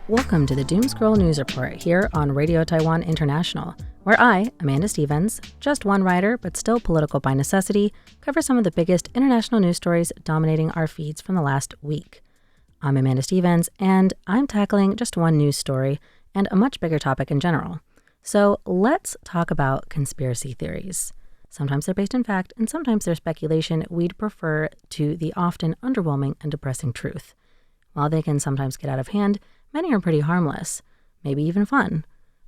Welcome to the Doom Scroll News Report here on Radio Taiwan International, where I, Amanda Stevens, just one writer but still political by necessity, cover some of the biggest international news stories dominating our feeds from the last week. I'm Amanda Stevens, and I'm tackling just one news story and a much bigger topic in general. So let's talk about conspiracy theories. Sometimes they're based in fact, and sometimes they're speculation we'd prefer to the often underwhelming and depressing truth. While they can sometimes get out of hand, many are pretty harmless, maybe even fun.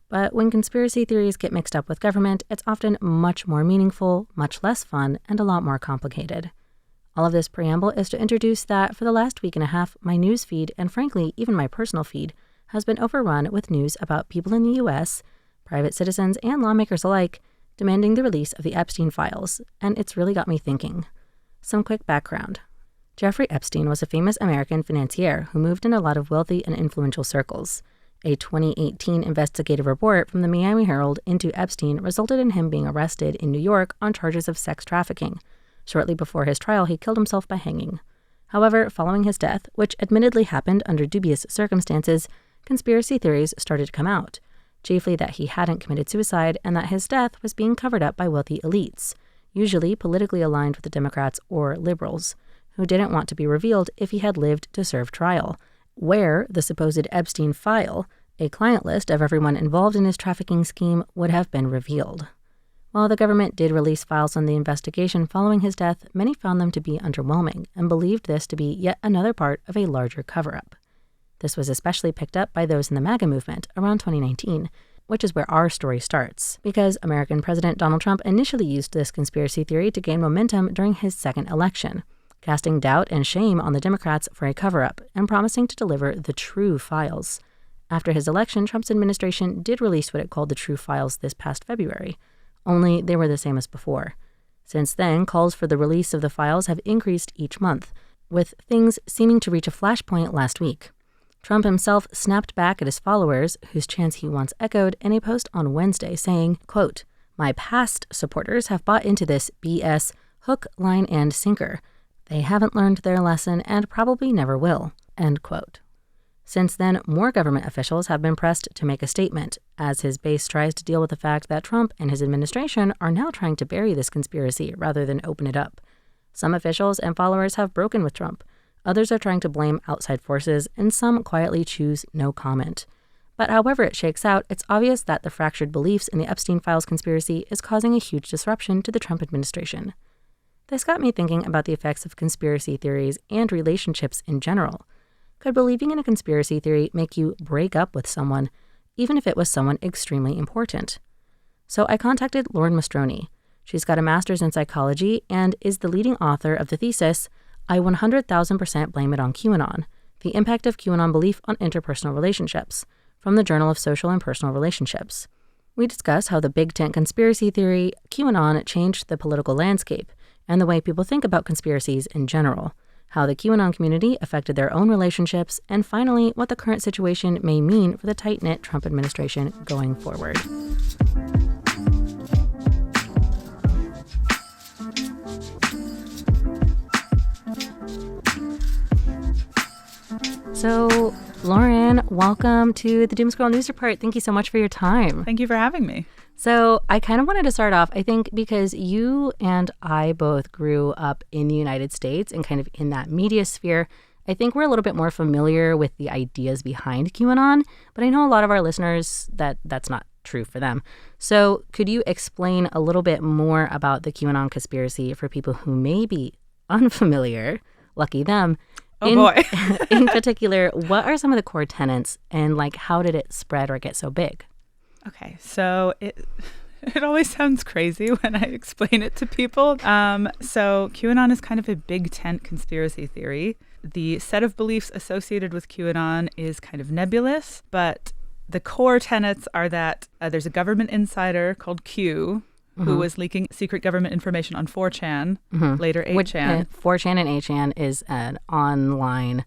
But when conspiracy theories get mixed up with government, it's often much more meaningful, much less fun, and a lot more complicated. All of this preamble is to introduce that for the last week and a half, my news feed, and frankly, even my personal feed, has been overrun with news about people in the U.S., private citizens and lawmakers alike, demanding the release of the Epstein Files, and it's really got me thinking. Some quick background. Jeffrey Epstein was a famous American financier who moved in a lot of wealthy and influential circles. A 2018 investigative report from the Miami Herald into Epstein resulted in him being arrested in New York on charges of sex trafficking. Shortly before his trial, he killed himself by hanging. However, following his death, which admittedly happened under dubious circumstances, conspiracy theories started to come out, chiefly that he hadn't committed suicide and that his death was being covered up by wealthy elites, usually politically aligned with the Democrats or liberals, who didn't want to be revealed if he had lived to serve trial, where the supposed Epstein file, a client list of everyone involved in his trafficking scheme, would have been revealed. While the government did release files on the investigation following his death, many found them to be underwhelming and believed this to be yet another part of a larger cover-up. This was especially picked up by those in the MAGA movement around 2019, which is where our story starts, because American President Donald Trump initially used this conspiracy theory to gain momentum during his second election, casting doubt and shame on the Democrats for a cover-up and promising to deliver the true files. After his election, Trump's administration did release what it called the true files this past February, only they were the same as before. Since then, calls for the release of the files have increased each month, with things seeming to reach a flashpoint last week. Trump himself snapped back at his followers, whose chants he once echoed, in a post on Wednesday saying, quote, "My past supporters have bought into this BS hook, line, and sinker. They haven't learned their lesson and probably never will," end quote. Since then, more government officials have been pressed to make a statement, as his base tries to deal with the fact that Trump and his administration are now trying to bury this conspiracy rather than open it up. Some officials and followers have broken with Trump. Others are trying to blame outside forces, and some quietly choose no comment. But however it shakes out, it's obvious that the fractured beliefs in the Epstein Files conspiracy is causing a huge disruption to the Trump administration. This got me thinking about the effects of conspiracy theories and relationships in general. Could believing in a conspiracy theory make you break up with someone, even if it was someone extremely important? So I contacted Lauren Mastroni. She's got a master's in psychology and is the leading author of the thesis, I 100,000% Blame It on QAnon, The Impact of QAnon Belief on Interpersonal Relationships, from the Journal of Social and Personal Relationships. We discuss how the Big Tent conspiracy theory, QAnon, changed the political landscape and the way people think about conspiracies in general, how the QAnon community affected their own relationships, and finally, what the current situation may mean for the tight-knit Trump administration going forward. So, Lauren, welcome to the Doom Scroll News Report. Thank you so much for your time. Thank you for having me. So I kind of wanted to start off, I think, because you and I both grew up in the United States and kind of in that media sphere. I think we're a little bit more familiar with the ideas behind QAnon, but I know a lot of our listeners that's not true for them. So could you explain a little bit more about the QAnon conspiracy for people who may be unfamiliar? Lucky them. Boy. In particular, what are some of the core tenets and how did it spread or get so big? Okay, so it always sounds crazy when I explain it to people. So QAnon is kind of a big tent conspiracy theory. The set of beliefs associated with QAnon is kind of nebulous, but the core tenets are that there's a government insider called Q, who was leaking secret government information on 4chan, later 8chan. 4chan and 8chan is an online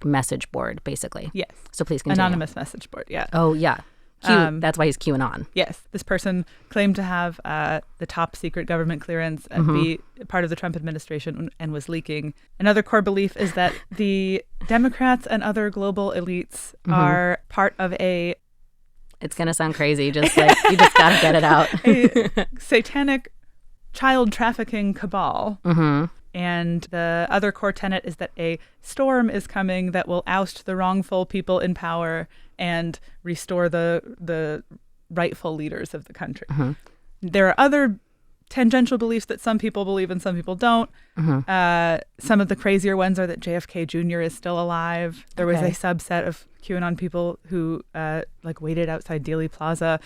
message board, basically. Yes. So please continue. Anonymous message board, yeah. Oh, yeah. That's why he's QAnon. Yes. This person claimed to have the top secret government clearance and be part of the Trump administration and was leaking. Another core belief is that the Democrats and other global elites are part of a... It's going to sound crazy. Just like, you just got to get it out. a satanic child trafficking cabal. And the other core tenet is that a storm is coming that will oust the wrongful people in power and restore the rightful leaders of the country. There are other tangential beliefs that some people believe and some people don't. Some of the crazier ones are that JFK Jr. is still alive. There was a subset of QAnon people who waited outside Dealey Plaza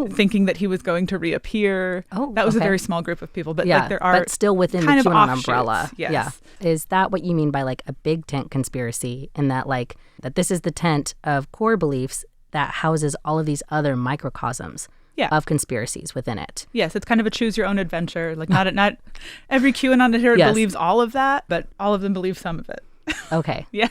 thinking that he was going to reappear. That was a very small group of people, but there are but still within the QAnon umbrella. Yes. Yeah. Is that what you mean by like a big tent conspiracy, in that like that this is the tent of core beliefs that houses all of these other microcosms of conspiracies within it? Yes, it's kind of a choose your own adventure. Like not every QAnon adherent believes all of that, but all of them believe some of it. Okay. Yeah.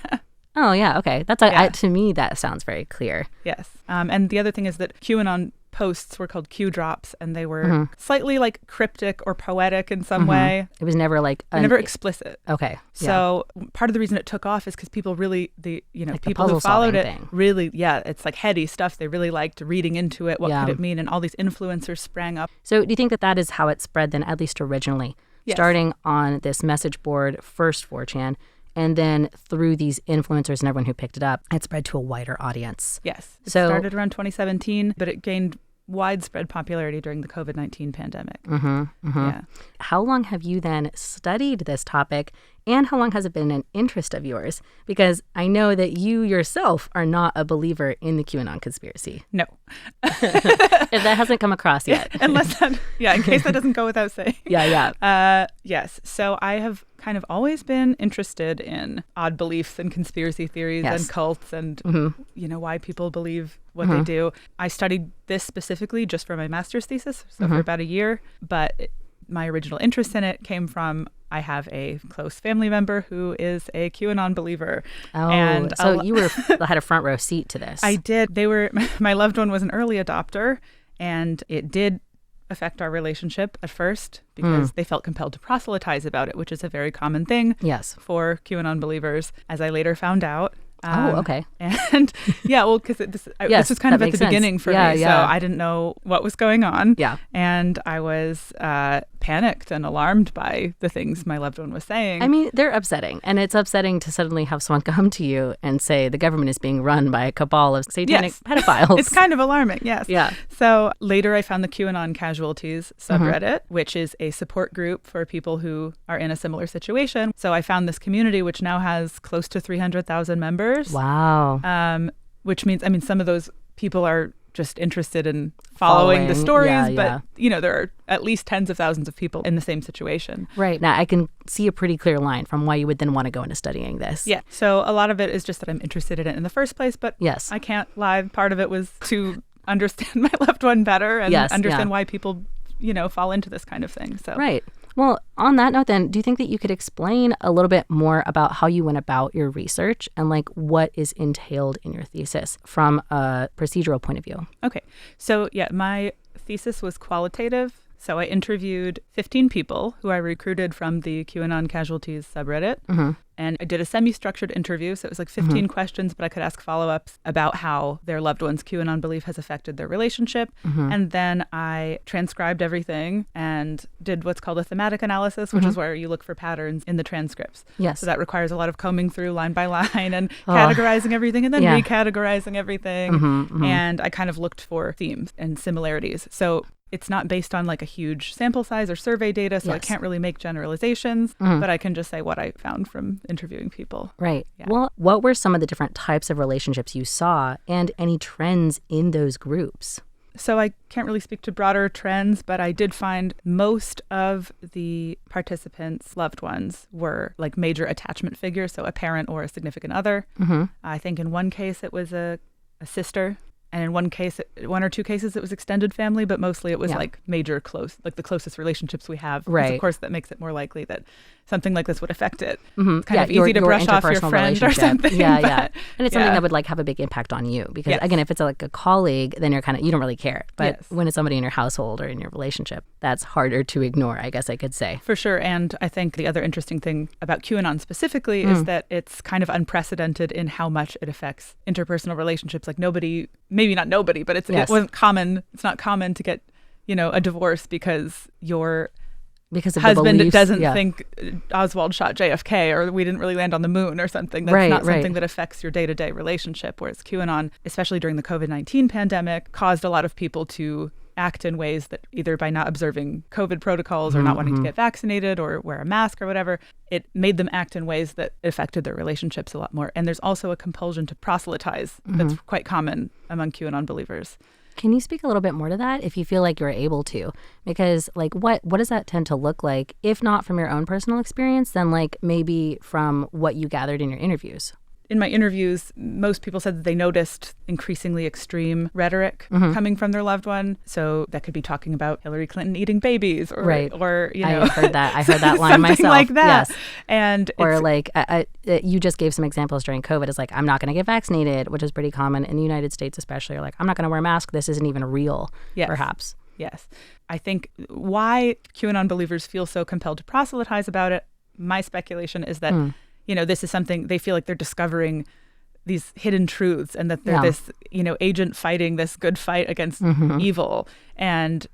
Oh yeah. Okay. That's to me that sounds very clear. Yes. And the other thing is that QAnon posts were called Q drops, and they were slightly like cryptic or poetic in some way. It was never like never explicit. Okay. So part of the reason it took off is because people really, like people who followed it really, it's like heady stuff. They really liked reading into it. What could it mean? And all these influencers sprang up. So do you think that is how it spread then, at least originally? Yes. Starting on this message board, first 4chan, and then through these influencers and everyone who picked it up, it spread to a wider audience. Yes. It started around 2017, but it gained widespread popularity during the COVID-19 pandemic. Yeah. How long have you then studied this topic, and how long has it been an interest of yours? Because I know that you yourself are not a believer in the QAnon conspiracy. No. If that hasn't come across yet. Unless that, in case that doesn't go without saying. Yes. So I have kind of always been interested in odd beliefs and conspiracy theories and cults and, why people believe what they do. I studied this specifically just for my master's thesis, so for about a year. But my original interest in it came from, I have a close family member who is a QAnon believer. And so you had a front row seat to this. I did. My loved one was an early adopter, and it did affect our relationship at first because they felt compelled to proselytize about it, which is a very common thing for QAnon believers, as I later found out. Okay. And because this was kind of at the beginning for me, so I didn't know what was going on. Yeah. And I was panicked and alarmed by the things my loved one was saying. I mean, they're upsetting, and it's upsetting to suddenly have someone come to you and say the government is being run by a cabal of satanic pedophiles. It's kind of alarming, yes. Yeah. So later I found the QAnon Casualties subreddit, which is a support group for people who are in a similar situation. So I found this community, which now has close to 300,000 members. Wow. Which means, some of those people are just interested in following the stories, but there are at least tens of thousands of people in the same situation. Right. Now I can see a pretty clear line from why you would then want to go into studying this. Yeah. So a lot of it is just that I'm interested in it in the first place, but I can't lie. Part of it was to understand my loved one better and understand why people, fall into this kind of thing. So right. Well, on that note then, do you think that you could explain a little bit more about how you went about your research and like what is entailed in your thesis from a procedural point of view? Okay. So my thesis was qualitative. So I interviewed 15 people who I recruited from the QAnon Casualties subreddit. And I did a semi-structured interview. So it was like 15 questions, but I could ask follow-ups about how their loved one's QAnon belief has affected their relationship. And then I transcribed everything and did what's called a thematic analysis, which is where you look for patterns in the transcripts. Yes. So that requires a lot of combing through line by line and categorizing everything and then recategorizing everything. And I kind of looked for themes and similarities. So it's not based on like a huge sample size or survey data, so I can't really make generalizations, but I can just say what I found from interviewing people. Right. Yeah. Well, what were some of the different types of relationships you saw and any trends in those groups? So I can't really speak to broader trends, but I did find most of the participants' loved ones were like major attachment figures, so a parent or a significant other. I think in one case it was a sister And in one or two cases, it was extended family, but mostly it was like major like the closest relationships we have. Right. Of course, that makes it more likely that something like this would affect it. Mm-hmm. It's kind of easy to brush off your friend or something. Yeah. And it's something that would like have a big impact on you because again, if it's like a colleague, then you don't really care. But when it's somebody in your household or in your relationship, that's harder to ignore, I guess I could say. For sure. And I think the other interesting thing about QAnon specifically is that it's kind of unprecedented in how much it affects interpersonal relationships. Like maybe not nobody, but it wasn't common. It's not common to get, a divorce because your husband doesn't think Oswald shot JFK or we didn't really land on the moon or something. That's not something that affects your day-to-day relationship. Whereas QAnon, especially during the COVID-19 pandemic, caused a lot of people to act in ways that either by not observing COVID protocols or not wanting to get vaccinated or wear a mask or whatever, it made them act in ways that affected their relationships a lot more. And there's also a compulsion to proselytize that's quite common among QAnon believers. Can you speak a little bit more to that if you feel like you're able to? Because like what does that tend to look like, if not from your own personal experience, then like maybe from what you gathered in your interviews? In my interviews, most people said that they noticed increasingly extreme rhetoric coming from their loved one. So that could be talking about Hillary Clinton eating babies or I heard that line something myself. Like that. Yes. And or like you just gave some examples during COVID. It's like, I'm not going to get vaccinated, which is pretty common in the United States, especially. Or like, I'm not going to wear a mask. This isn't even real, perhaps. Yes. I think why QAnon believers feel so compelled to proselytize about it, my speculation is that this is something they feel like they're discovering these hidden truths and that they're this, agent fighting this good fight against evil and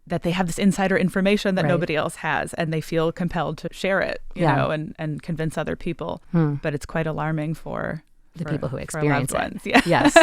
that they have this insider information that nobody else has and they feel compelled to share it, you know, and convince other people. But it's quite alarming for the people who experience it. Ones. Yeah. Yes.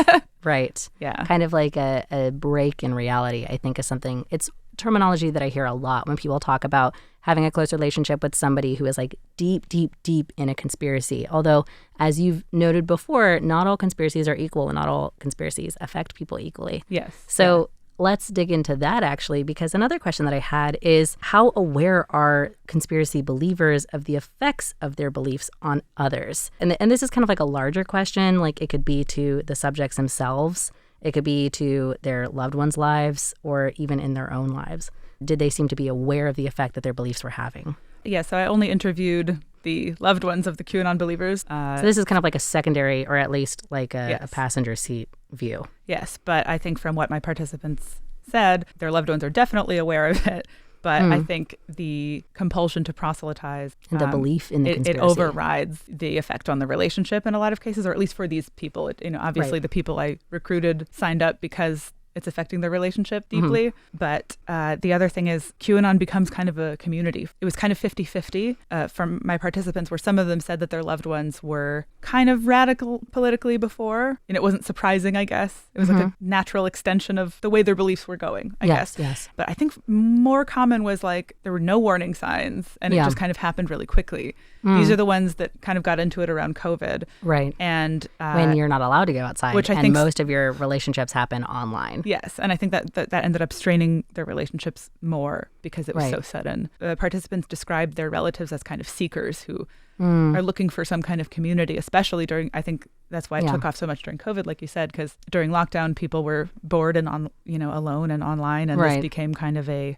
Right. Yeah. Kind of like a break in reality, I think is something, it's terminology that I hear a lot when people talk about having a close relationship with somebody who is like deep, deep, deep in a conspiracy. Although, as you've noted before, not all conspiracies are equal and not all conspiracies affect people equally. Yes. So let's dig into that actually, because another question that I had is how aware are conspiracy believers of the effects of their beliefs on others? And this is kind of like a larger question, like it could be to the subjects themselves. It could be to their loved ones' lives or even in their own lives. Did they seem to be aware of the effect that their beliefs were having? Yeah, so I only interviewed the loved ones of the QAnon believers. So this is kind of like a secondary or at least like a passenger seat view. Yes, but I think from what my participants said, their loved ones are definitely aware of it. But I think the compulsion to proselytize and the belief in the conspiracy, it overrides the effect on the relationship in a lot of cases, or at least for these people. Obviously the people I recruited signed up because it's affecting their relationship deeply. But the other thing is QAnon becomes kind of a community. It was kind of 50-50 from my participants, where some of them said that their loved ones were kind of radical politically before. And it wasn't surprising, I guess. It was like a natural extension of the way their beliefs were going, I guess. Yes. But I think more common was like there were no warning signs and it just kind of happened really quickly. These are the ones that kind of got into it around COVID. Right. And when you're not allowed to go outside, which I think most of your relationships happen online. Yes. And I think that ended up straining their relationships more because it was so sudden. Participants described their relatives as kind of seekers who are looking for some kind of community, especially during, I think that's why it took off so much during COVID, like you said, because during lockdown, people were bored and alone and online. And this became kind of a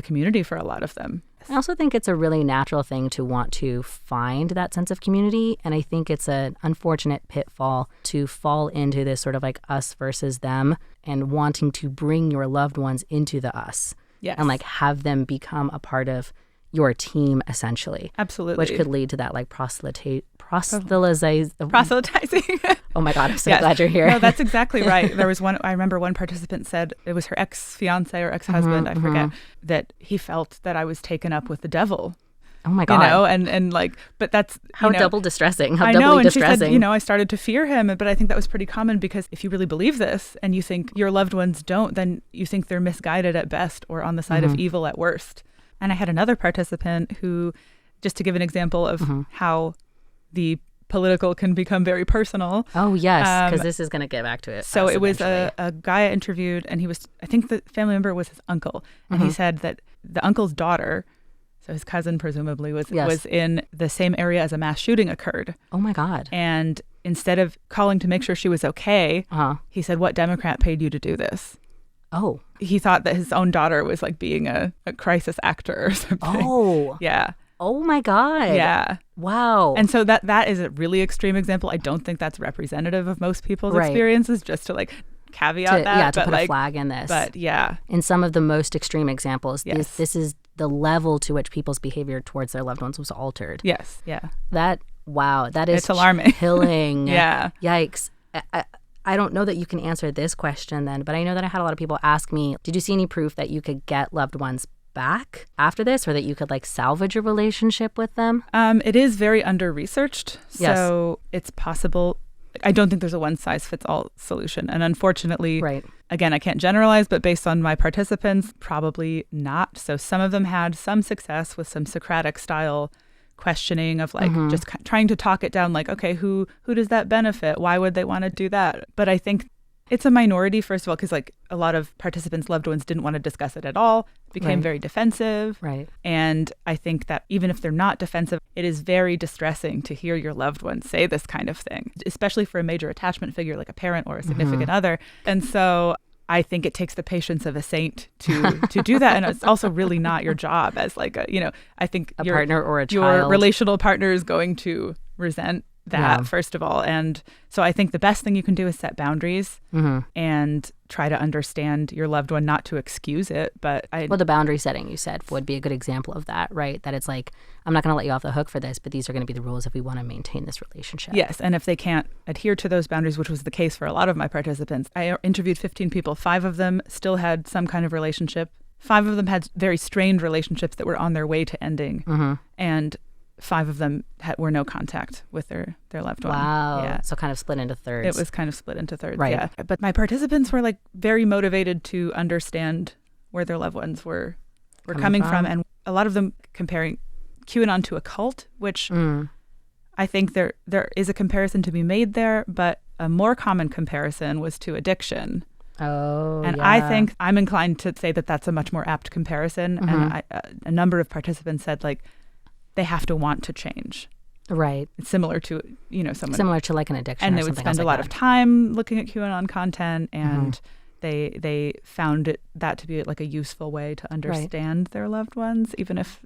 community for a lot of them. I also think it's a really natural thing to want to find that sense of community. And I think it's an unfortunate pitfall to fall into this sort of like us versus them and wanting to bring your loved ones into the us. Yes. And like have them become a part of your team, essentially. Absolutely. Which could lead to that like proselytizing. Oh my God, I'm so glad you're here. No, that's exactly right. There was I remember one participant said it was her ex-fiance or ex-husband, I forget, that he felt that I was taken up with the devil. Oh my God. And like, but that's how double distressing. How I doubly know, and distressing. she said, I started to fear him, but I think that was pretty common because if you really believe this and you think your loved ones don't, then you think they're misguided at best or on the side of evil at worst. And I had another participant who, just to give an example of how the political can become very personal. Oh, yes, because this is going to get back to it. So it was a guy I interviewed, and I think the family member was his uncle. And he said that the uncle's daughter, so his cousin presumably, was in the same area as a mass shooting occurred. Oh, my God. And instead of calling to make sure she was okay, he said, "What Democrat paid you to do this?" Oh. He thought that his own daughter was like being a crisis actor or something. Oh. Yeah. Oh my God. Yeah. Wow. And so that is a really extreme example. I don't think that's representative of most people's experiences, just to like caveat that. Yeah, to put a flag in this. But yeah. In some of the most extreme examples, Yes. this is the level to which people's behavior towards their loved ones was altered. Yes. Yeah. That is it's alarming. Chilling. Yeah. Yikes. I don't know that you can answer this question then, but I know that I had a lot of people ask me, did you see any proof that you could get loved ones back after this, or that you could like salvage a relationship with them? It is very under-researched, so it's possible. I don't think there's a one-size-fits-all solution. And unfortunately, again, I can't generalize, but based on my participants, probably not. So some of them had some success with some Socratic-style questioning of like just trying to talk it down, like, okay, who does that benefit? Why would they want to do that? But I think it's a minority, first of all, because like a lot of participants' loved ones didn't want to discuss it at all, became very defensive. Right. And I think that even if they're not defensive, it is very distressing to hear your loved one say this kind of thing, especially for a major attachment figure like a parent or a significant other. And so I think it takes the patience of a saint to do that. And it's also really not your job as like I think a partner or a child. Your relational partner is going to resent that, first of all. And so I think the best thing you can do is set boundaries and try to understand your loved one, not to excuse it. But the boundary setting, you said, would be a good example of that, right? That it's like, I'm not going to let you off the hook for this, but these are going to be the rules if we want to maintain this relationship. Yes. And if they can't adhere to those boundaries, which was the case for a lot of my participants, I interviewed 15 people. 5 of them still had some kind of relationship. 5 of them had very strained relationships that were on their way to ending. And 5 of them were no contact with their loved one. Wow. Yeah. So kind of split into thirds. It was kind of split into thirds, right. Yeah. But my participants were like very motivated to understand where their loved ones were coming from. And a lot of them comparing QAnon to a cult, which I think there is a comparison to be made there, but a more common comparison was to addiction. Oh, and I think I'm inclined to say that that's a much more apt comparison. And a number of participants said like, they have to want to change. Right. It's similar to, someone. Similar to like an addiction. And or they would something spend a lot of time looking at QAnon content, and they found that to be like a useful way to understand their loved ones, even if,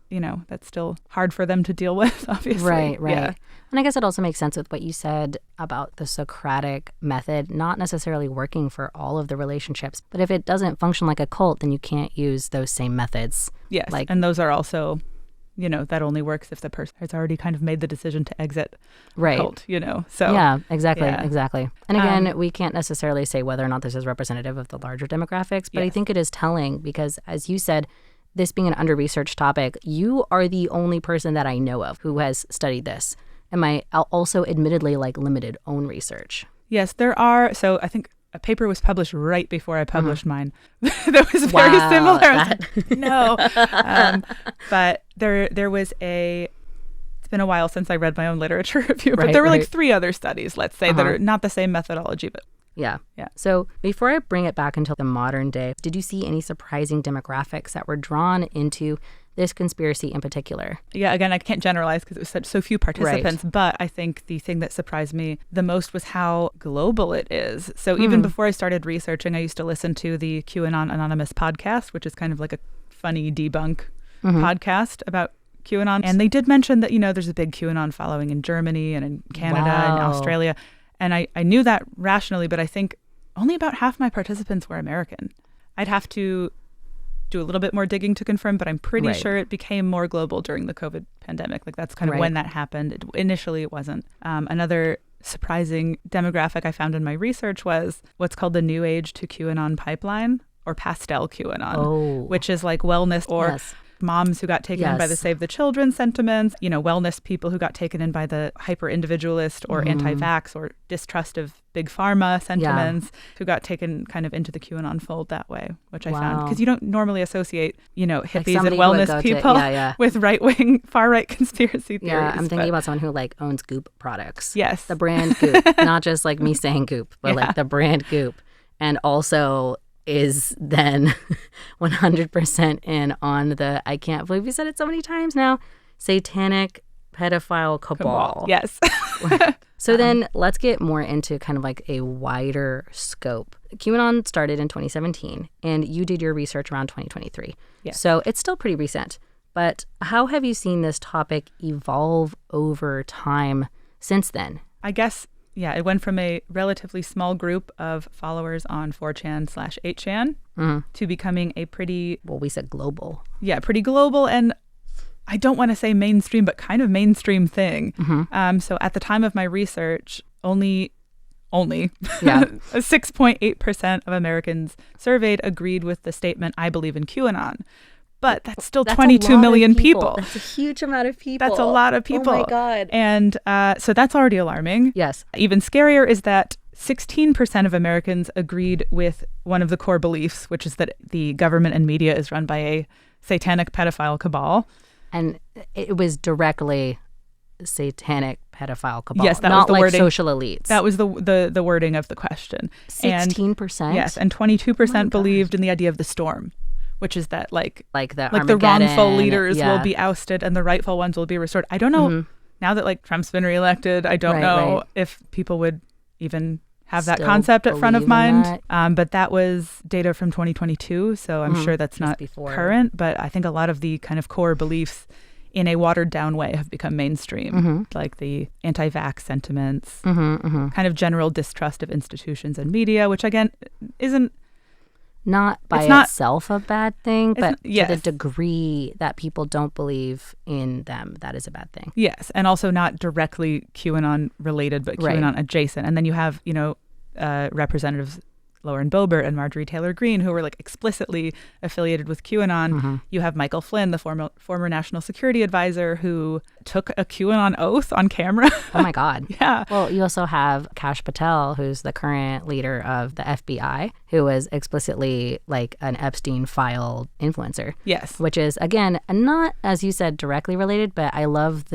that's still hard for them to deal with, obviously. Right. Yeah. And I guess it also makes sense with what you said about the Socratic method not necessarily working for all of the relationships. But if it doesn't function like a cult, then you can't use those same methods. Yes. And those are also... that only works if the person has already kind of made the decision to exit the cult, So yeah, exactly. And again, we can't necessarily say whether or not this is representative of the larger demographics, but I think it is telling because, as you said, this being an under-researched topic, you are the only person that I know of who has studied this. And my also admittedly like limited own research. Yes, there are. So I think a paper was published right before I published mine that was very similar. No. But there was it's been a while since I read my own literature review, but there were like 3 other studies, let's say, that are not the same methodology, but yeah. So before I bring it back into the modern day, did you see any surprising demographics that were drawn into this conspiracy in particular? Yeah, again, I can't generalize because it was so few participants, but I think the thing that surprised me the most was how global it is. So even before I started researching, I used to listen to the QAnon Anonymous podcast, which is kind of like a funny debunk podcast about QAnon. And they did mention that, there's a big QAnon following in Germany and in Canada and Australia. And I knew that rationally, but I think only about half my participants were American. I'd have to do a little bit more digging to confirm, but I'm pretty sure it became more global during the COVID pandemic. Like that's kind of when that happened. Initially, it wasn't. Another surprising demographic I found in my research was what's called the New Age to QAnon pipeline, or pastel QAnon, which is like wellness or moms who got taken in by the Save the Children sentiments, wellness people who got taken in by the hyper-individualist or anti-vax or distrust of big pharma sentiments, who got taken kind of into the QAnon fold that way, which I found. Because you don't normally associate, hippies and wellness people with right-wing, far-right conspiracy theories. Yeah, I'm thinking about someone who like owns Goop products. Yes. The brand Goop, not just like me saying Goop, but like the brand Goop. And also is then 100% in on the, I can't believe you said it so many times now, satanic pedophile cabal. Yes. So then let's get more into kind of like a wider scope. QAnon started in 2017, and you did your research around 2023. Yes. So it's still pretty recent. But how have you seen this topic evolve over time since then? I guess, yeah, it went from a relatively small group of followers on 4chan/8chan to becoming a pretty... Well, we said global. Yeah, pretty global, and I don't want to say mainstream, but kind of mainstream thing. So at the time of my research, only 6.8% of Americans surveyed agreed with the statement, "I believe in QAnon." But that's still 22 million people. That's a huge amount of people. That's a lot of people. Oh my God. And so that's already alarming. Yes. Even scarier is that 16% of Americans agreed with one of the core beliefs, which is that the government and media is run by a satanic pedophile cabal. And it was directly satanic pedophile cabal. Yes, that not was the like wording. Social elites. That was the wording of the question. 16%? Yes, and 22% believed in the idea of the storm, which is that like the Armageddon, wrongful leaders will be ousted and the rightful ones will be restored. I don't know, now that like Trump's been reelected, I don't know if people would even have that concept at front of mind. But that was data from 2022, so I'm sure that's not current. But I think a lot of the kind of core beliefs in a watered down way have become mainstream, like the anti-vax sentiments, kind of general distrust of institutions and media, which again isn't not by itself a bad thing, but to the degree that people don't believe in them, that is a bad thing. Yes, and also not directly QAnon related, but QAnon adjacent. And then you have, representatives Lauren Boebert and Marjorie Taylor Greene, who were like explicitly affiliated with QAnon. You have Michael Flynn, the former national security advisor, who took a QAnon oath on camera. Oh my God. Yeah. Well, you also have Kash Patel, who's the current leader of the FBI, who was explicitly like an Epstein File influencer. Yes. Which is, again, not, as you said, directly related, but I love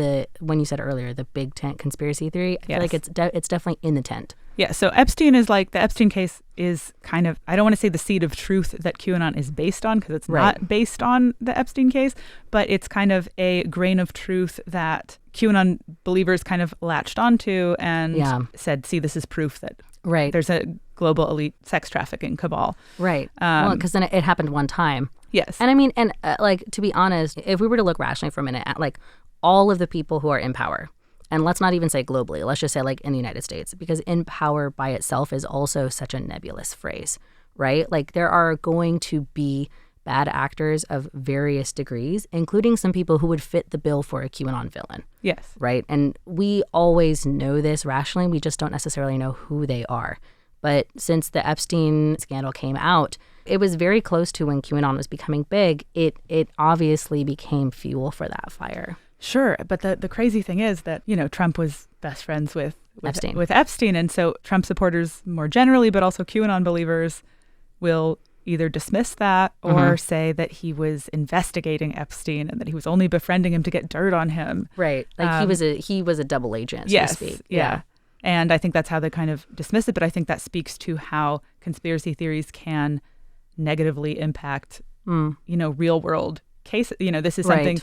when you said earlier, the big tent conspiracy theory. I feel like it's definitely in the tent. Yeah, so Epstein is like, the Epstein case is kind of, I don't want to say the seed of truth that QAnon is based on, because it's not based on the Epstein case, but it's kind of a grain of truth that QAnon believers kind of latched onto and said, see, this is proof that there's a global elite sex trafficking cabal. Right. Well, because then it happened one time. Yes. And I mean, like, to be honest, if we were to look rationally for a minute at like all of the people who are in power, and let's not even say globally, let's just say like in the United States, because in power by itself is also such a nebulous phrase, right? Like there are going to be bad actors of various degrees, including some people who would fit the bill for a QAnon villain. Yes. Right? And we always know this rationally. We just don't necessarily know who they are. But since the Epstein scandal came out, it was very close to when QAnon was becoming big. It obviously became fuel for that fire. Sure, but the crazy thing is that, Trump was best friends with Epstein. And so Trump supporters more generally, but also QAnon believers will either dismiss that or say that he was investigating Epstein and that he was only befriending him to get dirt on him. Right. Like he was a double agent, so to speak. Yeah. And I think that's how they kind of dismiss it, but I think that speaks to how conspiracy theories can negatively impact, real world cases. This is something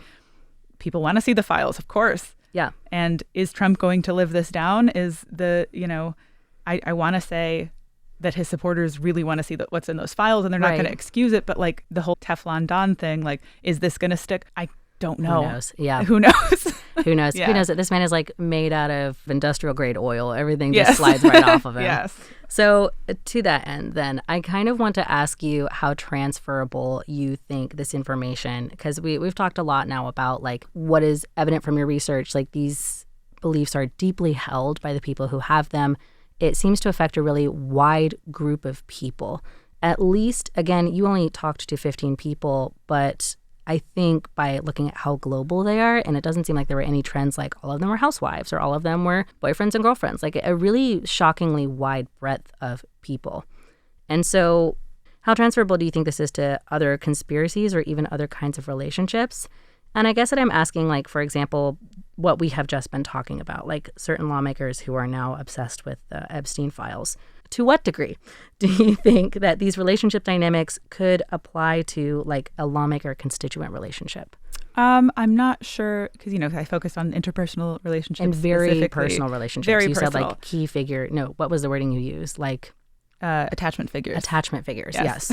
people want to see the files, of course. Yeah. And is Trump going to live this down? Is I want to say that his supporters really want to see what's in those files and they're not going to excuse it. But like the whole Teflon Don thing, like, is this going to stick? I don't know. Who knows? Yeah. Who knows? Who knows? Who knows that this man is like made out of industrial grade oil. Everything just slides right off of him. Yes. So to that end, then, I kind of want to ask you how transferable you think this information, because we've talked a lot now about like what is evident from your research, like these beliefs are deeply held by the people who have them. It seems to affect a really wide group of people. At least, again, you only talked to 15 people, but I think by looking at how global they are, and it doesn't seem like there were any trends like all of them were housewives or all of them were boyfriends and girlfriends, like a really shockingly wide breadth of people. And so how transferable do you think this is to other conspiracies or even other kinds of relationships? And I guess that I'm asking, like, for example, what we have just been talking about, like certain lawmakers who are now obsessed with the Epstein Files. To what degree do you think that these relationship dynamics could apply to like a lawmaker-constituent relationship? I'm not sure because, I focused on interpersonal relationships. And very specifically. personal relationships. Very you personal. said like key figure. No, what was the wording you used? Like attachment figures. Attachment figures, yes.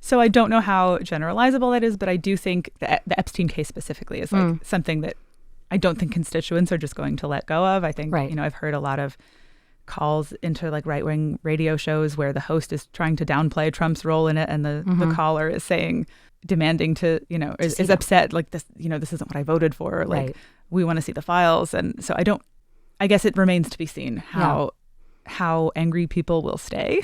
So I don't know how generalizable that is, but I do think the Epstein case specifically is like something that I don't think constituents are just going to let go of. I think, I've heard a lot of calls into like right-wing radio shows where the host is trying to downplay Trump's role in it, and the caller is demanding to, is upset, like this, this isn't what I voted for, like we want to see the files. And so I guess it remains to be seen how angry people will stay.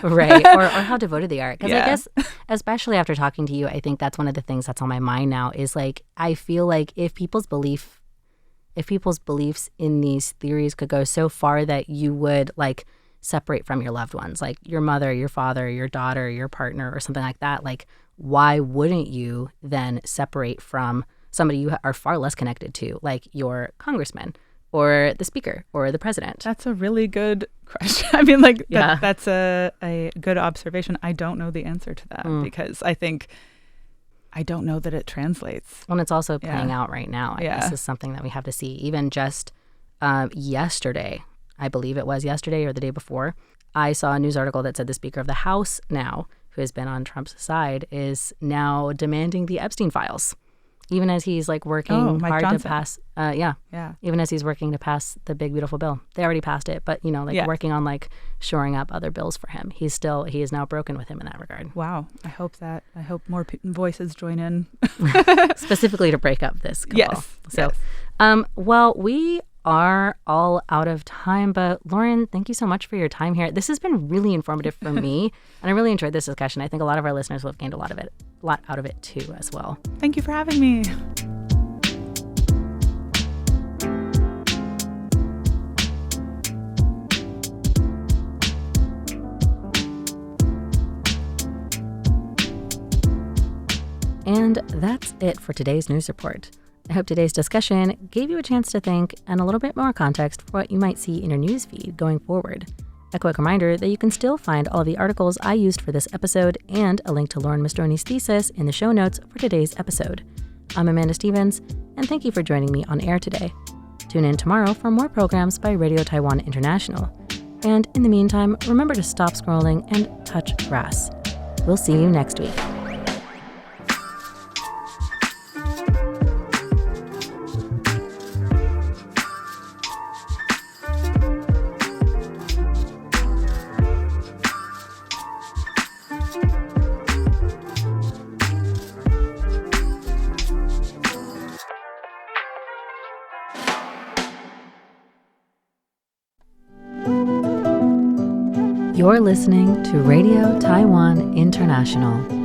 Right. Or how devoted they are. Because I guess, especially after talking to you, I think that's one of the things that's on my mind now is like, I feel like if people's beliefs in these theories could go so far that you would like separate from your loved ones, like your mother, your father, your daughter, your partner, or something like that, like why wouldn't you then separate from somebody you are far less connected to, like your congressman or the speaker or the president? That's a really good question. I mean, like that's a good observation. I don't know the answer to that because I don't know that it translates. Well, it's also playing out right now. I guess is something that we have to see. Even just yesterday, I believe it was yesterday or the day before, I saw a news article that said the Speaker of the House now, who has been on Trump's side, is now demanding the Epstein Files, even as he's like working hard to pass. Even as he's working to pass the big beautiful bill. They already passed it, but working on like shoring up other bills for him. He is now broken with him in that regard. Wow, I hope more voices join in, specifically to break up this cabal. Yes. So, well, we are all out of time, but Lauren, thank you so much for your time here. This has been really informative for me, and I really enjoyed this discussion. I think a lot of our listeners will have gained a lot out of it too as well. Thank you for having me. And that's it for today's news report. I hope today's discussion gave you a chance to think and a little bit more context for what you might see in your newsfeed going forward. A quick reminder that you can still find all of the articles I used for this episode and a link to Lauren Mastroni's thesis in the show notes for today's episode. I'm Amanda Stevens, and thank you for joining me on air today. Tune in tomorrow for more programs by Radio Taiwan International. And in the meantime, remember to stop scrolling and touch grass. We'll see you next week. You're listening to Radio Taiwan International.